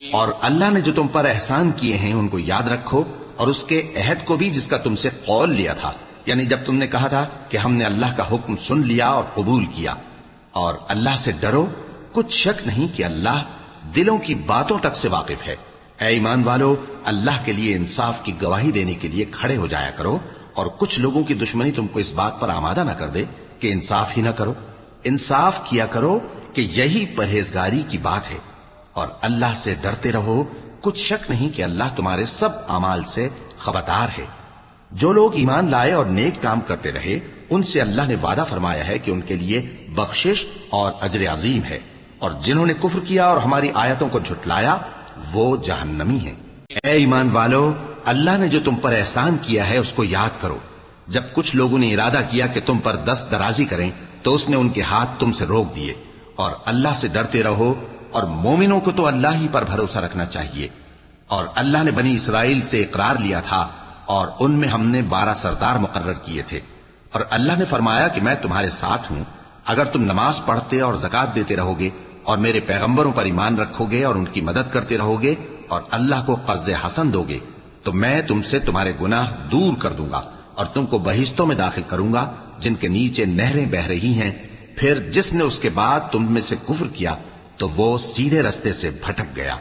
اور اللہ نے جو تم پر احسان کیے ہیں ان کو یاد رکھو، اور اس کے عہد کو بھی جس کا تم سے قول لیا تھا، یعنی جب تم نے کہا تھا کہ ہم نے اللہ کا حکم سن لیا اور قبول کیا۔ اور اللہ سے ڈرو، کچھ شک نہیں کہ اللہ دلوں کی باتوں تک سے واقف ہے۔ اے ایمان والو، اللہ کے لیے انصاف کی گواہی دینے کے لیے کھڑے ہو جایا کرو، اور کچھ لوگوں کی دشمنی تم کو اس بات پر آمادہ نہ کر دے کہ انصاف ہی نہ کرو۔ انصاف کیا کرو کہ یہی پرہیزگاری کی بات ہے، اور اللہ سے ڈرتے رہو، کچھ شک نہیں کہ اللہ تمہارے سب اعمال سے خبردار ہے۔ جو لوگ ایمان لائے اور نیک کام کرتے رہے، ان سے اللہ نے وعدہ فرمایا ہے کہ ان کے لیے بخشش اور اجر عظیم ہے، اور جنہوں نے کفر کیا اور ہماری آیتوں کو جھٹلایا وہ جہنمی ہیں۔ اے ایمان والو، اللہ نے جو تم پر احسان کیا ہے اس کو یاد کرو۔ جب کچھ لوگوں نے ارادہ کیا کہ تم پر دست درازی کریں تو اس نے ان کے ہاتھ تم سے روک دیے، اور اللہ سے ڈرتے رہو، اور مومنوں کو تو اللہ ہی پر بھروسہ رکھنا چاہیے۔ اور اللہ نے بنی اسرائیل سے اقرار لیا تھا، اور ان میں ہم نے 12 سردار مقرر کیے تھے، اور اللہ نے فرمایا کہ میں تمہارے ساتھ ہوں، اگر تم نماز پڑھتے اور زکات دیتے رہو گے اور میرے پیغمبروں پر ایمان رکھو گے اور ان کی مدد کرتے رہو گے اور اللہ کو قرض حسن دو گے تو میں تم سے تمہارے گناہ دور کر دوں گا اور تم کو بہشتوں میں داخل کروں گا جن کے نیچے نہریں بہ رہی ہیں۔ پھر جس نے اس کے بعد تم میں سے کفر کیا تو وہ سیدھے رستے سے بھٹک گیا۔